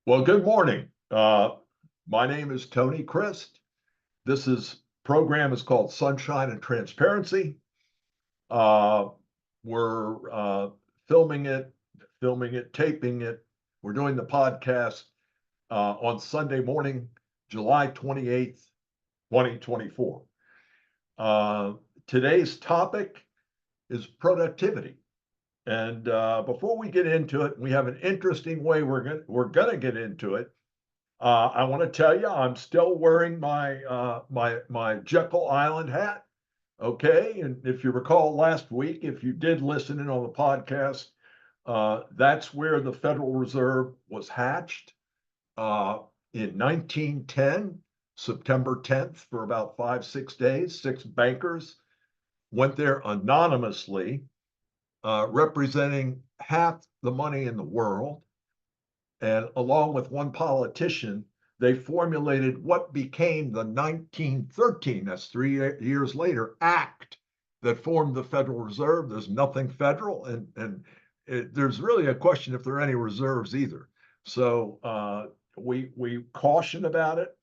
Well, good morning. My name is Tony Christ. This program is called Sunshine and Transparency. Uh, we're filming it, taping it. We're doing the podcast on Sunday morning, July 28th, 2024. Today's topic is productivity. And before we get into it, we have an interesting way we're gonna get into it. I want to tell you, I'm still wearing my Jekyll Island hat. Okay, and if you recall last week, if you did listen in on the podcast, that's where the Federal Reserve was hatched in 1910, September 10th, for about 5, 6 days. 6 bankers went there anonymously, representing half the money in the world. And along with one politician, they formulated what became the 1913, that's 3 years later, act that formed the Federal Reserve. There's nothing federal, and there's really a question if there are any reserves either. So we caution about it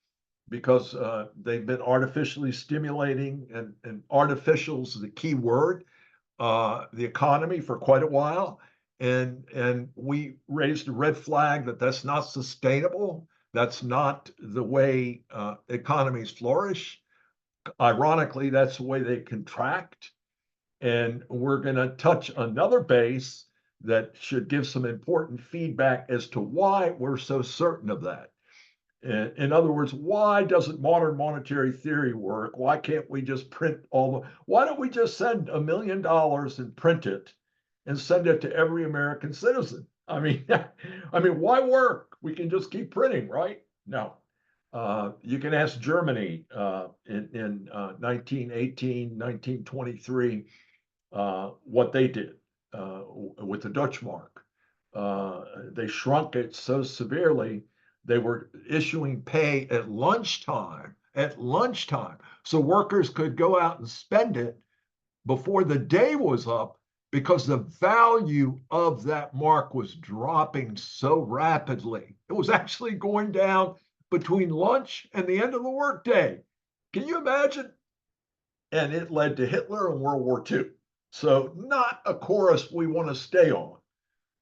because they've been artificially stimulating, and artificial is the key word, the economy for quite a while. And we raised a red flag that that's not sustainable. That's not the way economies flourish. Ironically, that's the way they contract. And we're going to touch another base that should give some important feedback as to why we're so certain of that. In other words, why doesn't modern monetary theory work? Why can't we just why don't we just send $1 million and print it and send it to every American citizen? I mean, why work? We can just keep printing, right? No. You can ask Germany in 1918, 1923, what they did with the Dutch mark. They shrunk it so severely, they were issuing pay at lunchtime, so workers could go out and spend it before the day was up, because the value of that mark was dropping so rapidly. It was actually going down between lunch and the end of the workday. Can you imagine? And it led to Hitler and World War II. So not a course we want to stay on.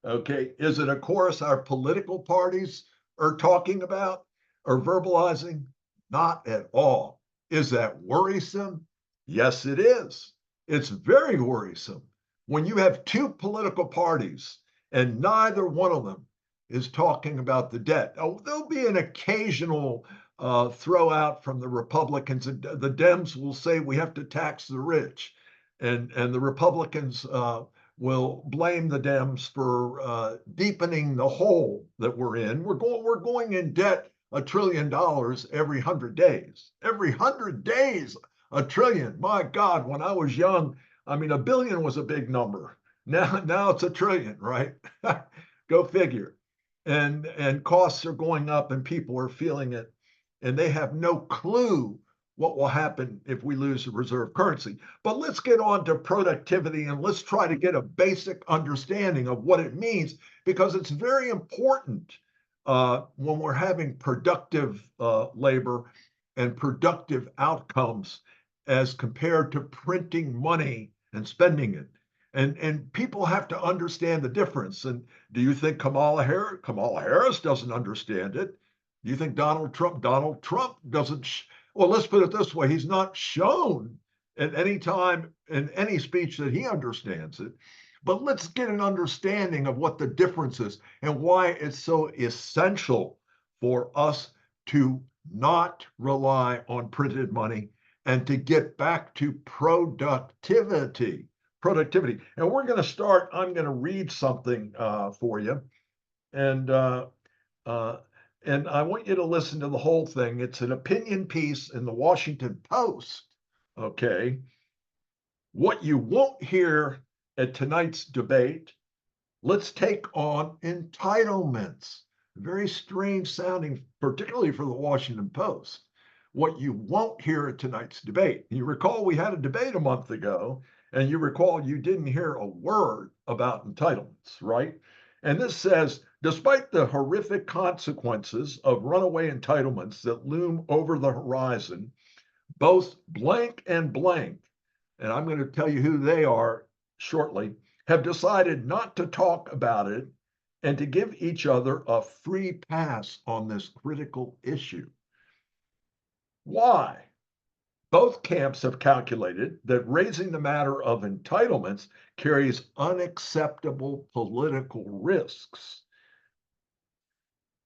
Okay, is it a course our political parties are talking about or verbalizing? Not at all. Is that worrisome? Yes, it is. It's very worrisome when you have two political parties and neither one of them is talking about the debt. Oh, there'll be an occasional throw out from the Republicans. The Dems will say we have to tax the rich, and the Republicans will blame the Dems for deepening the hole that we're in. We're going in debt $1 trillion every 100 days. Every 100 days, $1 trillion. My God, when I was young, I mean, $1 billion was a big number. Now it's $1 trillion, right? Go figure. And costs are going up, and people are feeling it, and they have no clue what will happen if we lose the reserve currency. But let's get on to productivity, and let's try to get a basic understanding of what it means, because it's very important when we're having productive labor and productive outcomes as compared to printing money and spending it. And people have to understand the difference. And do you think Kamala Harris doesn't understand it? Do you think Donald Trump doesn't? Well, let's put it this way: he's not shown at any time in any speech that he understands it. But let's get an understanding of what the difference is and why it's so essential for us to not rely on printed money and to get back to productivity. And we're going to start. I'm going to read something for you, and and I want you to listen to the whole thing. It's an opinion piece in the Washington Post. Okay, what you won't hear at tonight's debate. Let's take on entitlements. Very strange sounding, particularly for the Washington Post. What you won't hear at tonight's debate. You recall we had a debate a month ago, And you recall you didn't hear a word about entitlements, right? And this says, despite the horrific consequences of runaway entitlements that loom over the horizon, both blank and blank, and I'm going to tell you who they are shortly, have decided not to talk about it and to give each other a free pass on this critical issue. Why? Both camps have calculated that raising the matter of entitlements carries unacceptable political risks.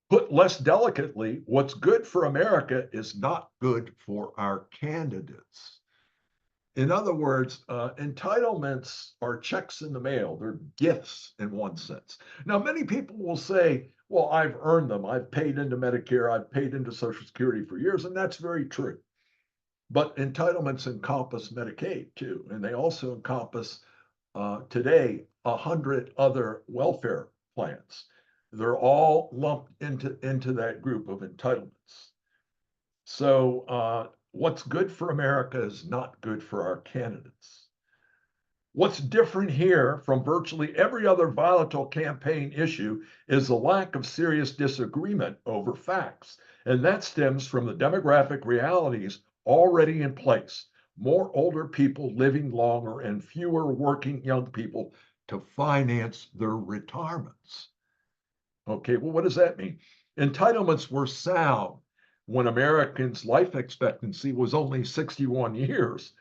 Put less delicately, what's good for America is not good for our candidates. In other words, entitlements are checks in the mail. They're gifts in one sense. Now, many people will say, well, I've earned them. I've paid into Medicare. I've paid into Social Security for years. And that's very true. But entitlements encompass Medicaid too. And they also encompass today 100 other welfare plans. They're all lumped into that group of entitlements. So what's good for America is not good for our candidates. What's different here from virtually every other volatile campaign issue is the lack of serious disagreement over facts. And that stems from the demographic realities already in place. More older people living longer and fewer working young people to finance their retirements. Okay, well, what does that mean? Entitlements were sound when Americans' life expectancy was only 61 years,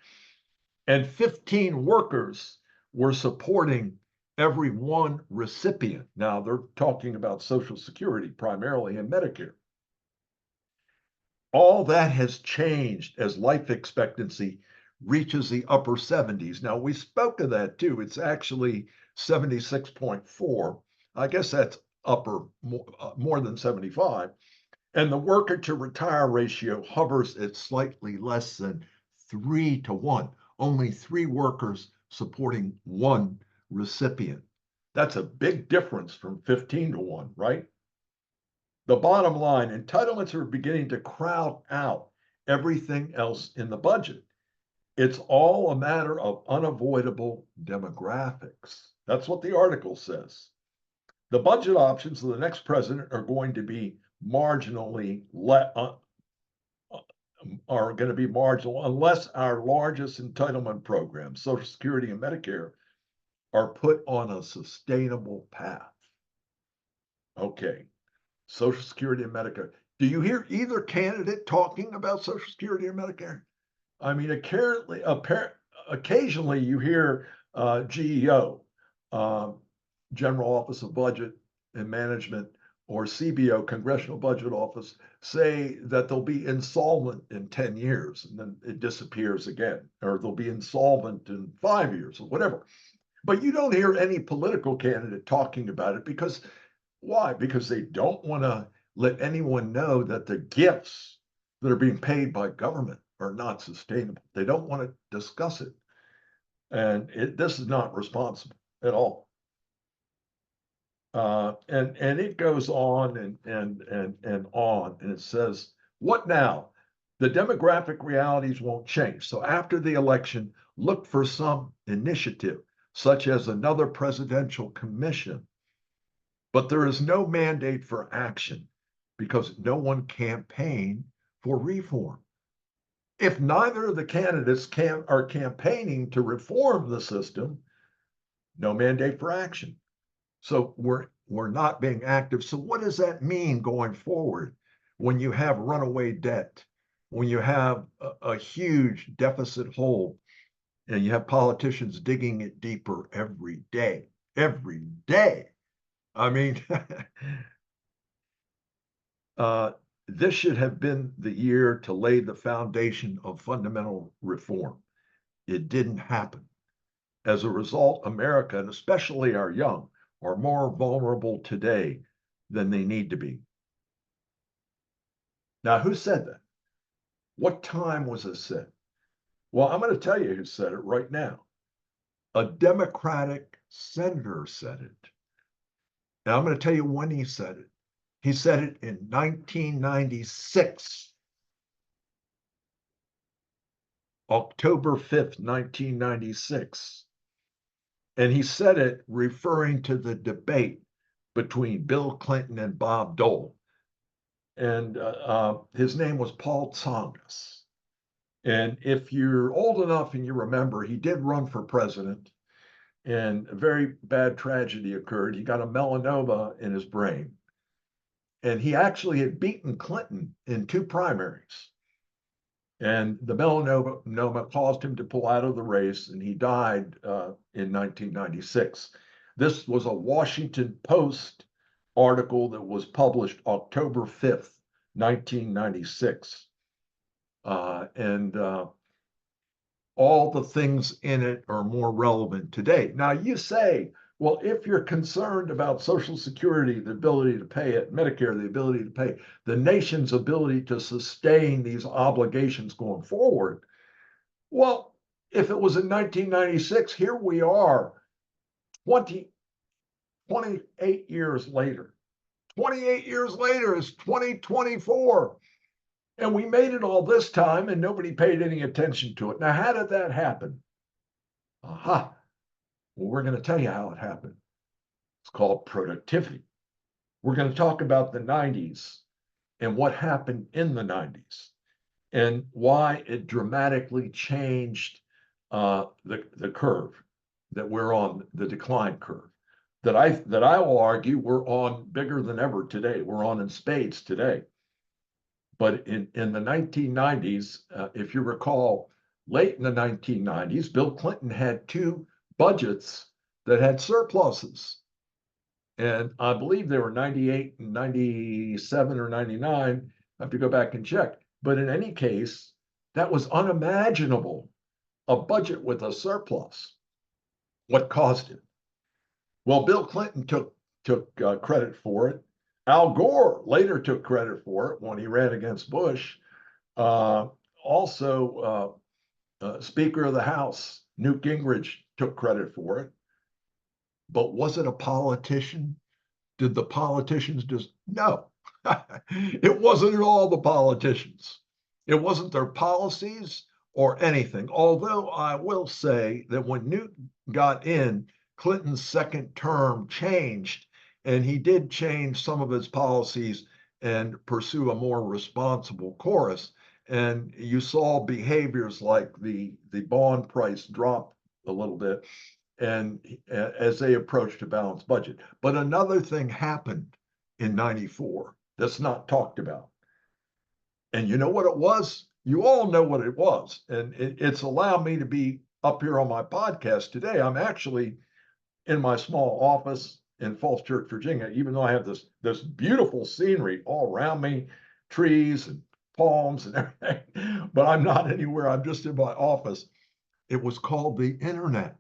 and 15 workers were supporting every one recipient. Now, they're talking about Social Security primarily and Medicare. All that has changed as life expectancy reaches the upper 70s. Now, we spoke of that too. It's actually 76.4. I guess that's upper more than 75. And the worker to retire ratio hovers at slightly less than 3 to 1, only 3 workers supporting 1 recipient. That's a big difference from 15 to 1, right? The bottom line, entitlements are beginning to crowd out everything else in the budget. It's all a matter of unavoidable demographics. That's what the article says. The budget options of the next president are going to be marginally are going to be marginal unless our largest entitlement programs, Social Security and Medicare, are put on a sustainable path. Okay, Social Security and Medicare. Do you hear either candidate talking about Social Security or Medicare? I mean, occasionally you hear GEO, General Office of Budget and Management, or CBO, Congressional Budget Office, say that they'll be insolvent in 10 years and then it disappears again, or they'll be insolvent in 5 years or whatever. But you don't hear any political candidate talking about it because why? Because they don't want to let anyone know that the gifts that are being paid by government are not sustainable. They don't want to discuss it. And this is not responsible at all. And it goes on and on, and it says, what now? The demographic realities won't change. So after the election, look for some initiative, such as another presidential commission. But there is no mandate for action because no one campaigned for reform. If neither of the candidates are campaigning to reform the system, no mandate for action. So we're not being active. So what does that mean going forward when you have runaway debt, when you have a huge deficit hole, and you have politicians digging it deeper every day, every day? I mean, this should have been the year to lay the foundation of fundamental reform. It didn't happen. As a result, America, and especially our young, are more vulnerable today than they need to be. Now, who said that? What time was it said? Well, I'm going to tell you who said it right now. A Democratic senator said it. Now, I'm going to tell you when he said it. He said it in 1996. October 5th, 1996. And he said it referring to the debate between Bill Clinton and Bob Dole. And his name was Paul Tsongas. And if you're old enough and you remember, he did run for president, and a very bad tragedy occurred. He got a melanoma in his brain, and he actually had beaten Clinton in two primaries. And the melanoma caused him to pull out of the race, and he died in 1996. This was a Washington Post article that was published October 5th, 1996. And all the things in it are more relevant today. Now, you say, well, if you're concerned about Social Security, the ability to pay it, Medicare, the ability to pay, the nation's ability to sustain these obligations going forward, well, if it was in 1996, here we are 28 years later. 28 years later is 2024. And we made it all this time and nobody paid any attention to it. Now, how did that happen? Aha. Well, we're going to tell you how it happened. It's called productivity. We're going to talk about the 90s and what happened in the 90s and why it dramatically changed the curve that we're on, the decline curve. That I will argue we're on bigger than ever today. We're on in spades today. But in the 1990s, if you recall, late in the 1990s, Bill Clinton had two budgets that had surpluses. And I believe they were 98 and 97 or 99. I have to go back and check. But in any case, that was unimaginable, a budget with a surplus. What caused it? Well, Bill Clinton took credit for it. Al Gore later took credit for it when he ran against Bush. Also, Speaker of the House, Newt Gingrich, took credit for it. But was it a politician? Did the politicians just, no. It wasn't at all the politicians. It wasn't their policies or anything. Although I will say that when Newt got in, Clinton's second term changed, and he did change some of his policies and pursue a more responsible course. And you saw behaviors like the bond price drop a little bit, and as they approached a balanced budget. But another thing happened in 94 that's not talked about. And you know what it was? You all know what it was. And it's allowed me to be up here on my podcast today. I'm actually in my small office in Falls Church, Virginia, even though I have this beautiful scenery all around me, trees and palms and everything, but I'm not anywhere. I'm just in my office. It was called the internet.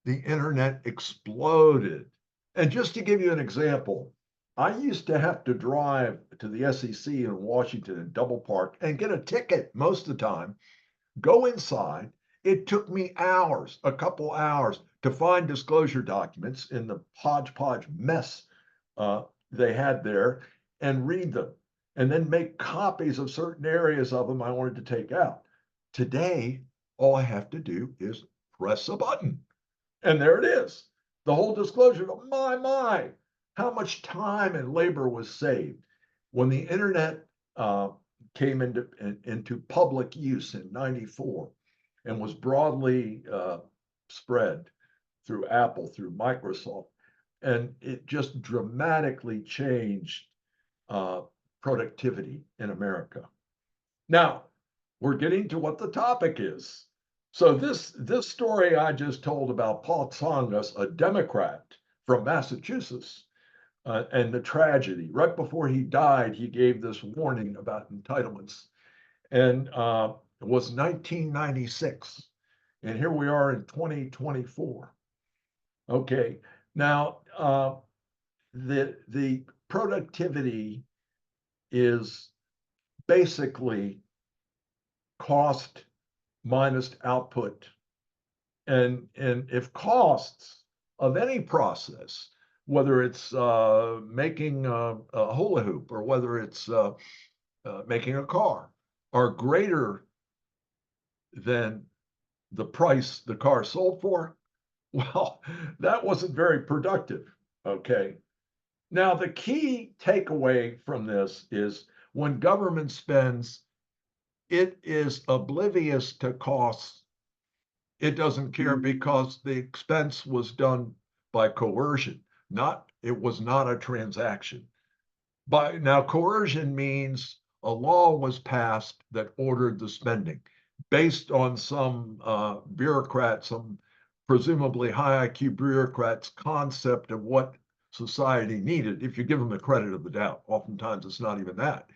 The internet exploded. And just to give you an example, I used to have to drive to the SEC in Washington and double park and get a ticket most of the time, go inside. It took me hours, a couple hours, to find disclosure documents in the hodgepodge mess they had there and read them, and then make copies of certain areas of them I wanted to take out. Today, all I have to do is press a button, and there it is. The whole disclosure. My, how much time and labor was saved when the internet came into public use in 94 and was broadly spread through Apple, through Microsoft. And it just dramatically changed productivity in America. Now, we're getting to what the topic is. So this story I just told about Paul Tsongas, a Democrat from Massachusetts, and the tragedy. Right before he died, he gave this warning about entitlements. And it was 1996. And here we are in 2024. Okay, now the productivity is basically cost minus output. And if costs of any process, whether it's making a hula hoop or whether it's making a car, are greater than the price the car sold for, well, that wasn't very productive. Okay. Now, the key takeaway from this is when government spends, it is oblivious to costs. It doesn't care because the expense was done by coercion, not, it was not a transaction. By now, coercion means a law was passed that ordered the spending based on some bureaucrat, some presumably high IQ bureaucrat's concept of what society needed. If you give them the credit of the doubt, oftentimes it's not even that.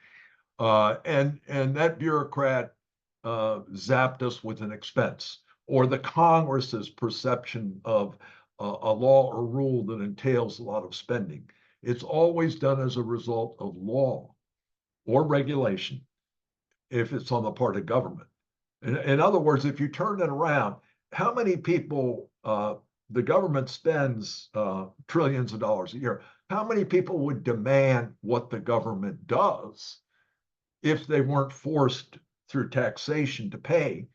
And that bureaucrat zapped us with an expense, or the Congress's perception of a law or rule that entails a lot of spending. It's always done as a result of law or regulation if it's on the part of government. In other words, if you turn it around, how many people the government spends trillions of dollars a year? How many people would demand what the government does if they weren't forced through taxation to pay?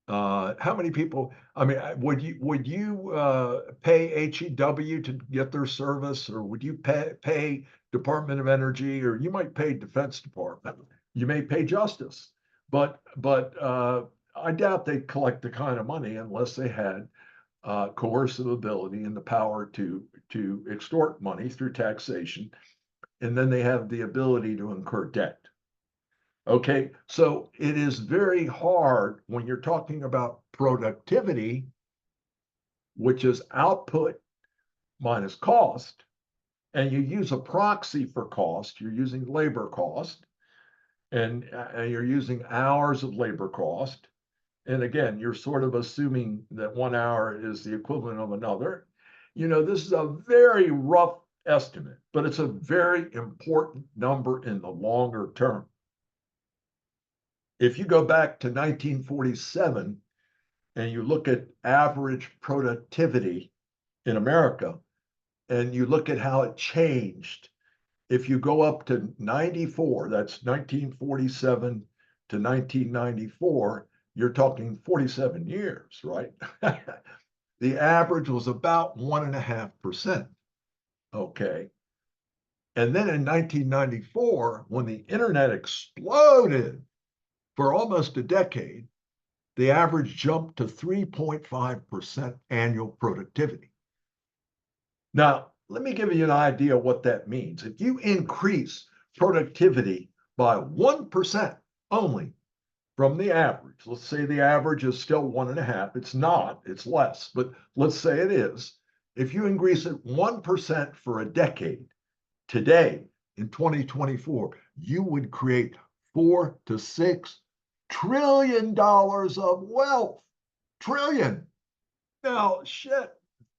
How many people? I mean, would you pay HEW to get their service, or would you pay Department of Energy, or you might pay Defense Department? You may pay Justice, but I doubt they'd collect the kind of money unless they had coercive ability and the power to extort money through taxation, and then they have the ability to incur debt. Okay, so it is very hard when you're talking about productivity, which is output minus cost, and you use a proxy for cost, you're using labor cost, and you're using hours of labor cost. And again, you're sort of assuming that 1 hour is the equivalent of another. You know, this is a very rough estimate, but it's a very important number in the longer term. If you go back to 1947 and you look at average productivity in America and you look at how it changed, if you go up to 94, that's 1947 to 1994, you're talking 47 years, right? The average was about 1.5%. Okay. And then in 1994, when the internet exploded for almost a decade, the average jumped to 3.5% annual productivity. Now, let me give you an idea of what that means. If you increase productivity by 1% only from the average, let's say the average is still 1.5, it's not, it's less, but let's say it is. If you increase it 1% for a decade, today in 2024, you would create $4 to $6 trillion of wealth. Trillion. Now, shit,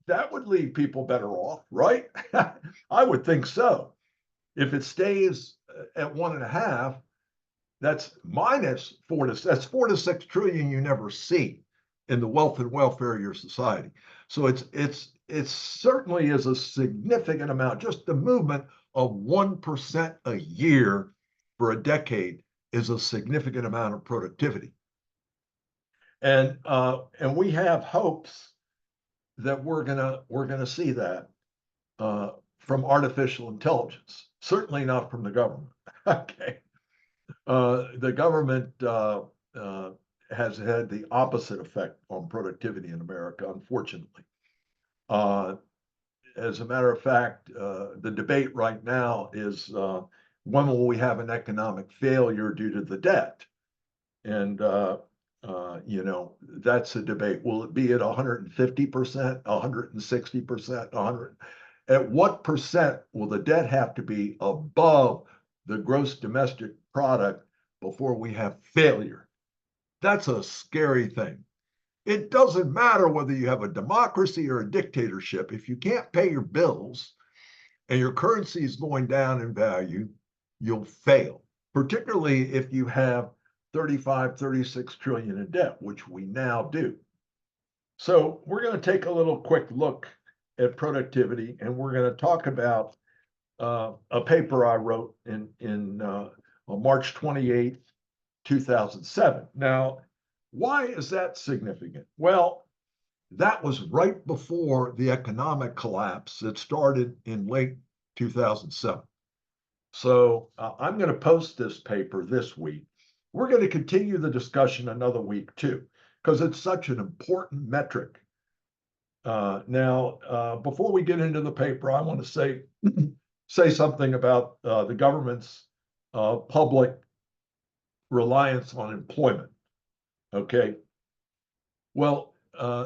that would leave people better off, right? I would think so. If it stays at 1.5, that's minus that's 4 to 6 trillion you never see in the wealth and welfare of your society. So it certainly is a significant amount. Just the movement of 1% a year for a decade is a significant amount of productivity. And we have hopes that we're gonna see that from artificial intelligence. Certainly not from the government. Okay, the government has had the opposite effect on productivity in America, unfortunately. As a matter of fact, the debate right now is when will we have an economic failure due to the debt? And you know, that's a debate. Will it be at 150%, 160%, 100? At what percent will the debt have to be above the gross domestic product before we have failure? That's a scary thing. It doesn't matter whether you have a democracy or a dictatorship. If you can't pay your bills and your currency is going down in value, you'll fail, particularly if you have 35, 36 trillion in debt, which we now do. So we're going to take a little quick look at productivity, and we're going to talk about a paper I wrote in on March 28th, 2007. Now, Why is that significant? Well, that was right before the economic collapse that started in late 2007. So I'm going to post this paper this week. We're going to continue the discussion another week too, because it's such an important metric. Now, before we get into the paper, I want to say something about the government's public reliance on employment. Okay. Well,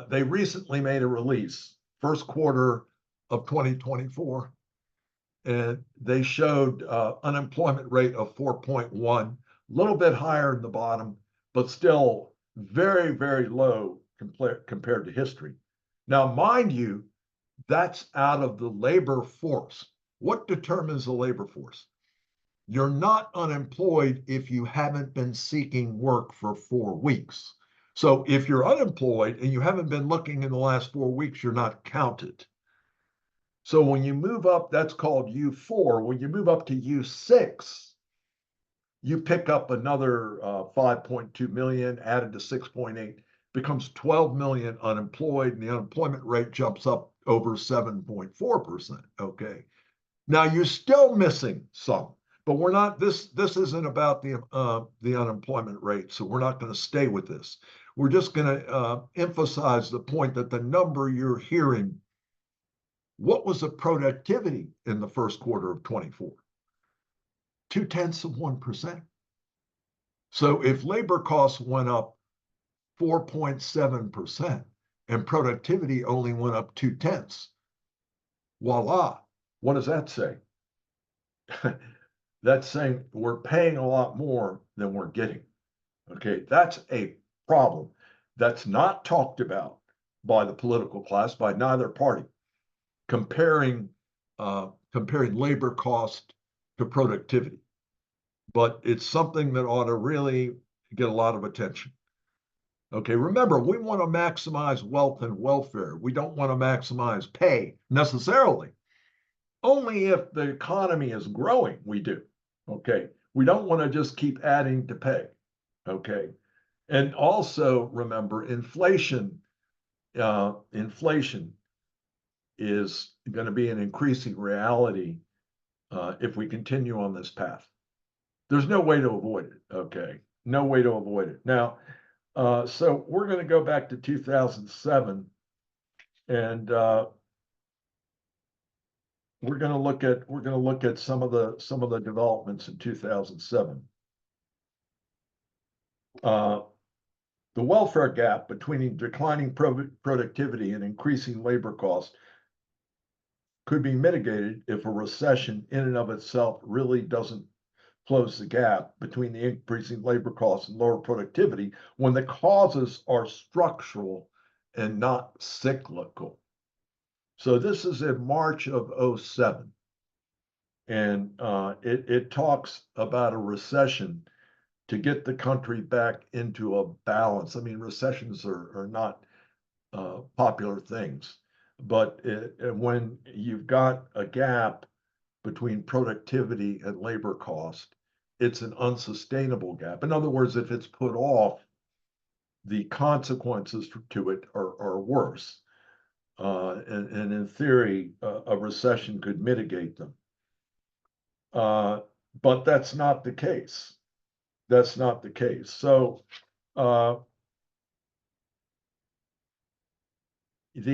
they recently made a release, first quarter of 2024, and they showed unemployment rate of 4.1, a little bit higher in the bottom, but still very, very low compared to history. Now, mind you, that's out of the labor force. What determines the labor force? You're not unemployed if you haven't been seeking work for 4 weeks. So if you're unemployed and you haven't been looking in the last 4 weeks, you're not counted. So when you move up, that's called U4. When you move up to U6, you pick up another 5.2 million added to 6.8, becomes 12 million unemployed, and the unemployment rate jumps up over 7.4%. Okay. Now you're still missing some, but we're not. This isn't about the unemployment rate, so we're not going to stay with this. We're just going to emphasize the point that the number you're hearing. What was the productivity in the first quarter of 24? 0.2%. So if labor costs went up 4.7% and productivity only went up 0.2, voila. What does that say? That's saying we're paying a lot more than we're getting. Okay, that's a problem that's not talked about by the political class, by neither party. Comparing labor cost to productivity, but it's something that ought to really get a lot of attention. Okay, remember, we want to maximize wealth and welfare. We don't want to maximize pay necessarily. Only if the economy is growing, we do. Okay, we don't want to just keep adding to pay. Okay, and also remember, inflation is going to be an increasing reality if we continue on this path. There's no way to avoid it. Okay, no way to avoid it. Now, so we're going to go back to 2007, and we're going to look at some of the developments in 2007. The welfare gap between declining productivity and increasing labor costs could be mitigated if a recession in and of itself really doesn't close the gap between the increasing labor costs and lower productivity when the causes are structural and not cyclical. So this is in March of 07. And it talks about a recession to get the country back into a balance. I mean, recessions are not popular things, but when you've got a gap between productivity and labor cost, it's an unsustainable gap. In other words, if it's put off, the consequences to it are worse. And in theory, a recession could mitigate them. But that's not the case. That's not the case. So the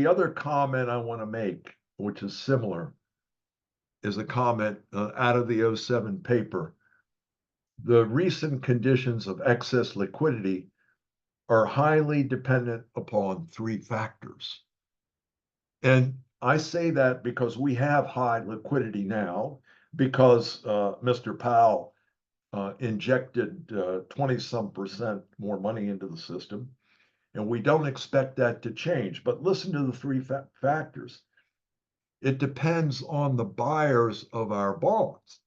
other comment I want to make, which is similar, is a comment out of the 07 paper. The recent conditions of excess liquidity are highly dependent upon 3 factors. And I say that because we have high liquidity now, because Mr. Powell injected 20-some% more money into the system, and we don't expect that to change. But listen to the 3 factors. It depends on the buyers of our bonds.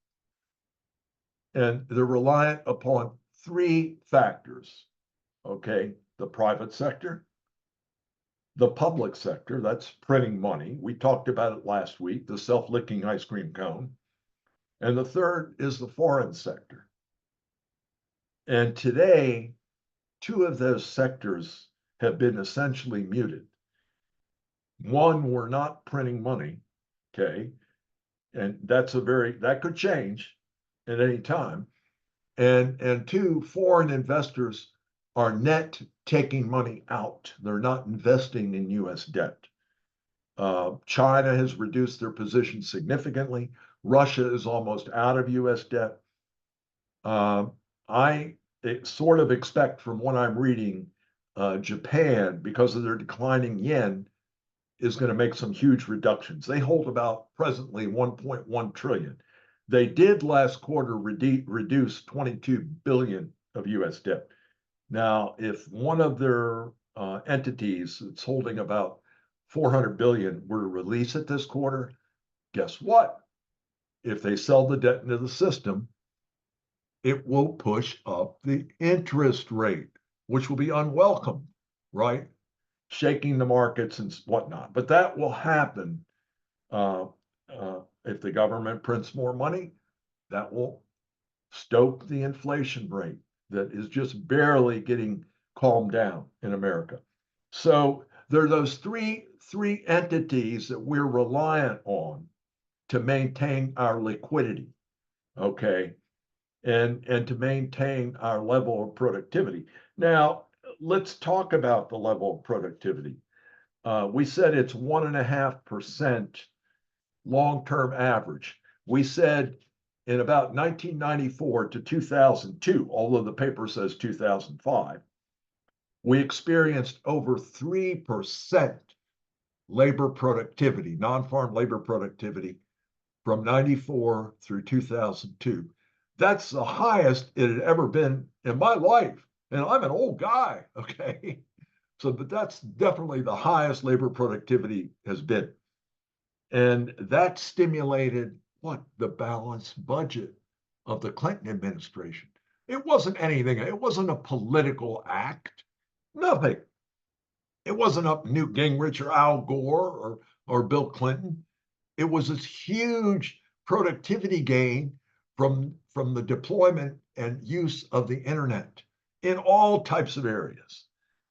And they're reliant upon 3 factors, okay? The private sector, the public sector, that's printing money. We talked about it last week, the self-licking ice cream cone. And the third is the foreign sector. And today, two of those sectors have been essentially muted. One, we're not printing money, okay, and that could change at any time. And two, foreign investors are net taking money out. They're not investing in U.S. debt. China has reduced their position significantly. Russia is almost out of U.S. debt. I sort of expect from what I'm reading, Japan, because of their declining yen, is going to make some huge reductions. They hold about presently 1.1 trillion. They did last quarter reduce 22 billion of U.S. debt. Now, if one of their entities that's holding about 400 billion were to release it this quarter, guess what? If they sell the debt into the system, it will push up the interest rate, which will be unwelcome, right? Shaking the markets and whatnot. But that will happen uh, if the government prints more money. That will stoke the inflation rate that is just barely getting calmed down in America. So there are those three entities that we're reliant on to maintain our liquidity, okay, and to maintain our level of productivity. Now, let's talk about the level of productivity. We said it's 1.5% long-term average. We said in about 1994 to 2002, although the paper says 2005, we experienced over 3% labor productivity, non-farm labor productivity from 94 through 2002. That's the highest it had ever been in my life. And I'm an old guy, okay? So, but that's definitely the highest labor productivity has been. And that stimulated what? The balanced budget of the Clinton administration. It wasn't anything, it wasn't a political act, nothing. It wasn't up Newt Gingrich or Al Gore or Bill Clinton. It was this huge productivity gain from the deployment and use of the internet in all types of areas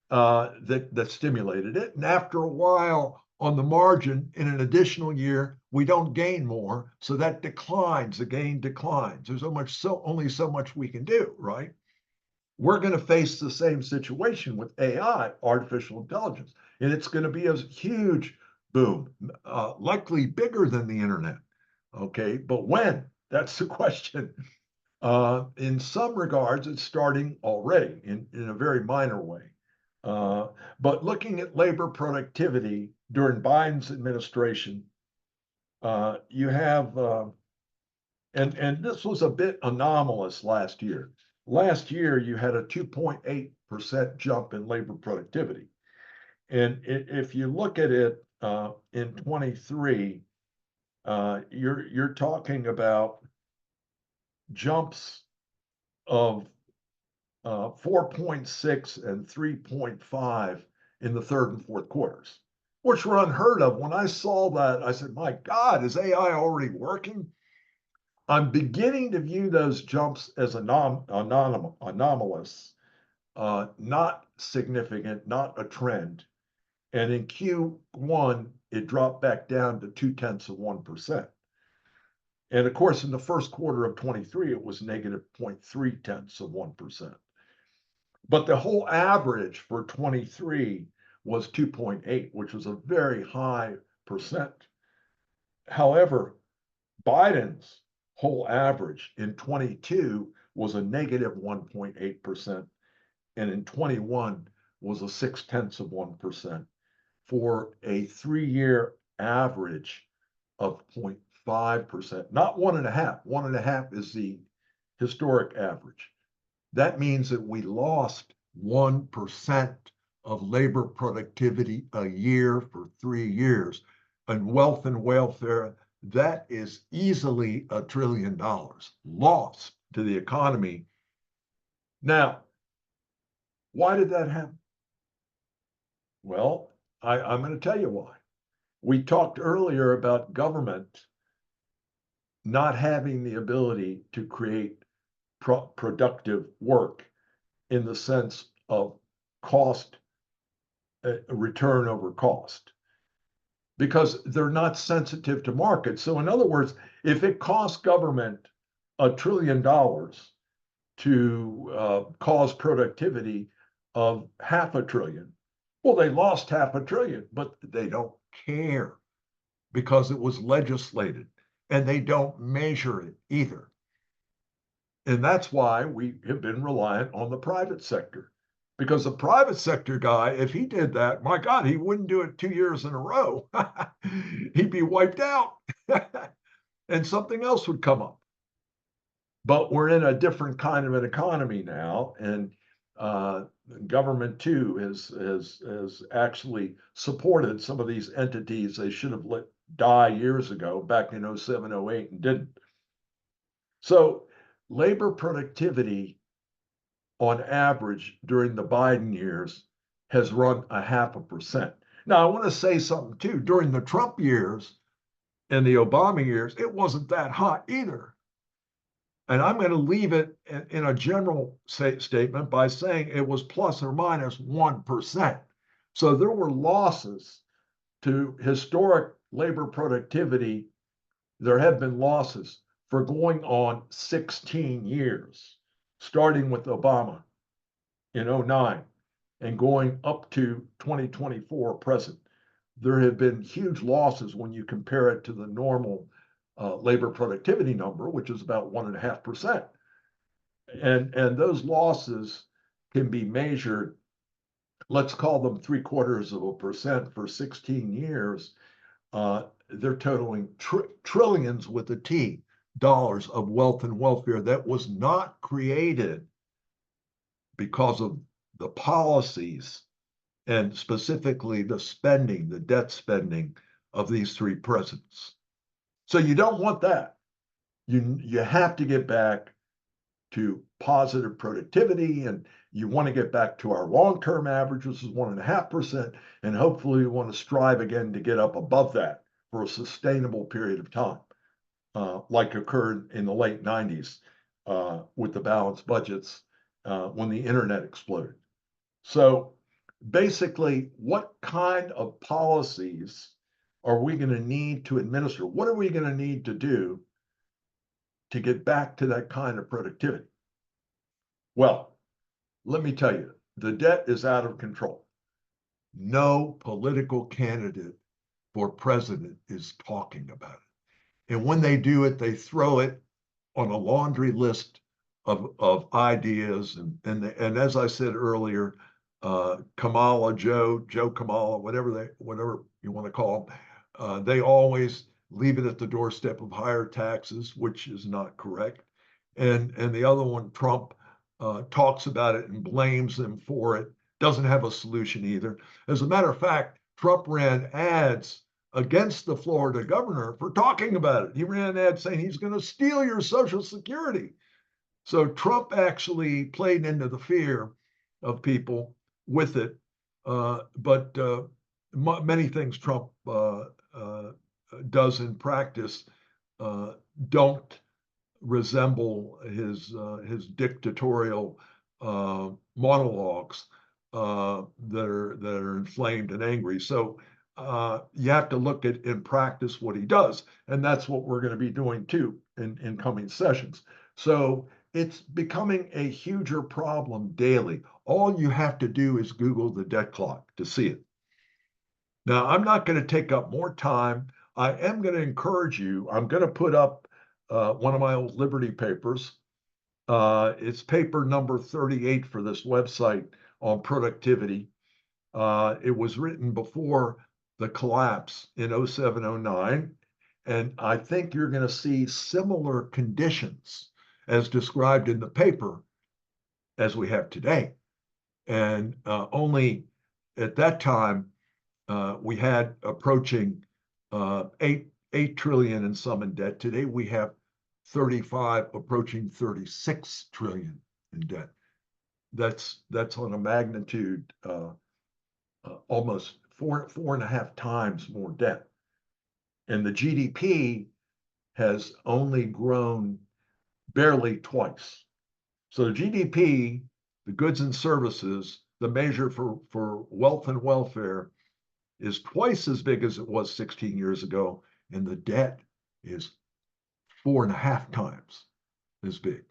that stimulated it. And after a while, on the margin, in an additional year, we don't gain more, so that declines. The gain declines. There's only so much we can do, right? We're going to face the same situation with AI, artificial intelligence, and it's going to be a huge boom, likely bigger than the internet. Okay, but when? That's the question. In some regards, it's starting already in a very minor way. But looking at labor productivity during Biden's administration, you have, and this was a bit anomalous last year. Last year, you had a 2.8% jump in labor productivity. And if you look at it in 23, you're talking about jumps of 4.6 and 3.5 in the third and fourth quarters, which were unheard of. When I saw that, I said, my God, is AI already working? I'm beginning to view those jumps as anomalous, not significant, not a trend. And in Q1, it dropped back down to 0.2%. And of course, in the first quarter of 23, it was negative 0.3%. But the whole average for 23 was 2.8, which was a very high percent. However, Biden's whole average in 22 was a negative 1.8%, and in 21 was a 0.6%, for a 3-year average of 0.5%, not 1.5. 1.5 is the historic average. That means that we lost 1% of labor productivity a year for 3 years. And wealth and welfare, that is easily $1 trillion lost to the economy. Now, why did that happen? Well, I'm going to tell you why. We talked earlier about government not having the ability to create productive work in the sense of cost, return over cost, because they're not sensitive to markets. So in other words, if it costs government $1 trillion to cause productivity of $500 billion, well, they lost $500 billion, but they don't care because it was legislated, and they don't measure it either. And that's why we have been reliant on the private sector. Because the private sector guy, if he did that, my God, he wouldn't do it 2 years in a row. He'd be wiped out and something else would come up. But we're in a different kind of an economy now, and government too has actually supported some of these entities they should have let die years ago, back in 07, 08, and didn't. So labor productivity on average during the Biden years has run 0.5%. Now, I want to say something too. During the Trump years and the Obama years, it wasn't that hot either. And I'm going to leave it in a general statement by saying it was plus or minus 1%. So there were losses to historic labor productivity. There have been losses for going on 16 years, starting with Obama in 09 and going up to 2024 present. There have been huge losses when you compare it to the normal labor productivity number, which is about 1.5%. And those losses can be measured, let's call them 0.75% for 16 years. They're totaling trillions with a T dollars of wealth and welfare that was not created because of the policies and specifically the spending, the debt spending of these three presidents. So you don't want that. You have to get back to positive productivity, and you want to get back to our long-term average, which is 1.5%, and hopefully we want to strive again to get up above that for a sustainable period of time, like occurred in the late 90s with the balanced budgets when the internet exploded. So basically, what kind of policies are we going to need to administer? What are we going to need to do to get back to that kind of productivity? Well, let me tell you, the debt is out of control. No political candidate for president is talking about it. And when they do it, they throw it on a laundry list of ideas. And as I said earlier, Kamala, Joe Kamala, whatever you want to call them, they always leave it at the doorstep of higher taxes, which is not correct. And the other one, Trump, talks about it and blames them for it, doesn't have a solution either. As a matter of fact, Trump ran ads against the Florida governor for talking about it. He ran ads saying he's going to steal your Social Security. So Trump actually played into the fear of people with it. But many things Trump does in practice don't resemble his dictatorial monologues that are inflamed and angry. So you have to look at in practice what he does, and that's what we're going to be doing too in coming sessions. So it's becoming a huger problem daily. All you have to do is Google the debt clock to see it. Now, I'm not going to take up more time. I am going to encourage you. I'm going to put up one of my old Liberty papers. It's paper number 38 for this website on productivity. It was written before the collapse in 07, 09. And I think you're going to see similar conditions as described in the paper as we have today. And only at that time, we had approaching 8 trillion and some in debt. Today we have 35, approaching 36 trillion in debt. That's on a magnitude almost 4.5 times more debt. And the GDP has only grown barely twice. So the GDP, the goods and services, the measure for wealth and welfare is twice as big as it was 16 years ago, and the debt is 4.5 times as big.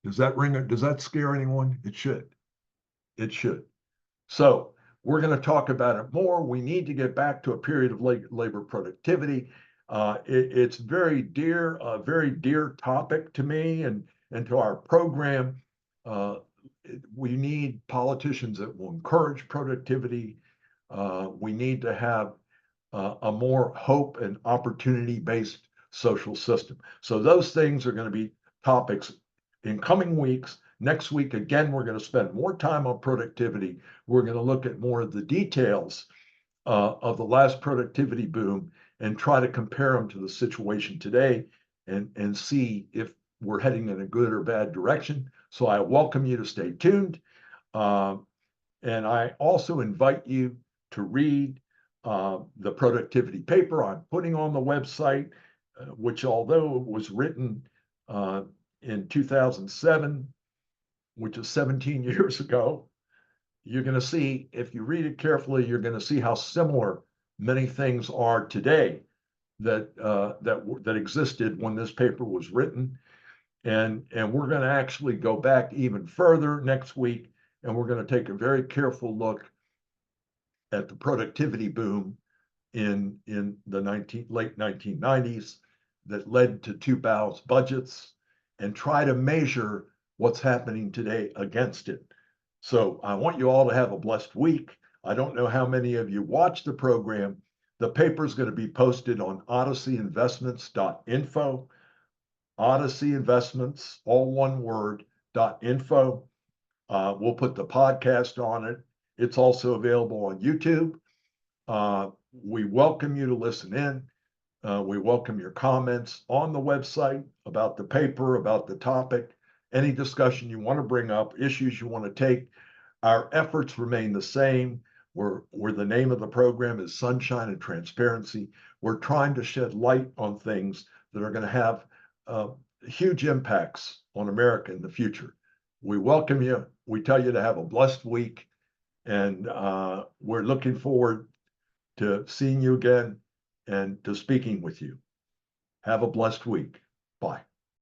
Does that scare anyone? It should. It should. So we're going to talk about it more. We need to get back to a period of labor productivity. It's a very dear topic to me and to our program. Uh, we need politicians that will encourage productivity. We need to have a more hope and opportunity based social system. So those things are going to be topics in coming weeks. Next week, again, we're going to spend more time on productivity. We're going to look at more of the details of the last productivity boom and try to compare them to the situation today and see if we're heading in a good or bad direction. So I welcome you to stay tuned. And I also invite you to read the productivity paper I'm putting on the website, which, although it was written in 2007, which is 17 years ago, you're going to see, if you read it carefully, you're going to see how similar many things are today that existed when this paper was written. And we're going to actually go back even further next week, and we're going to take a very careful look at the productivity boom in the late 1990s that led to two balanced budgets and try to measure what's happening today against it. So I want you all to have a blessed week. I don't know how many of you watch the program. The paper is going to be posted on odysseyinvestments.info, Odyssey Investments, all one word, .info. We'll put the podcast on it. It's also available on YouTube. We welcome you to listen in. We welcome your comments on the website about the paper, about the topic, any discussion you want to bring up, issues you want to take. Our efforts remain the same. Where the name of the program is Sunshine and Transparency. We're trying to shed light on things that are going to have huge impacts on America in the future. We welcome you. We tell you to have a blessed week, and we're looking forward to seeing you again and to speaking with you. Have a blessed week. Bye.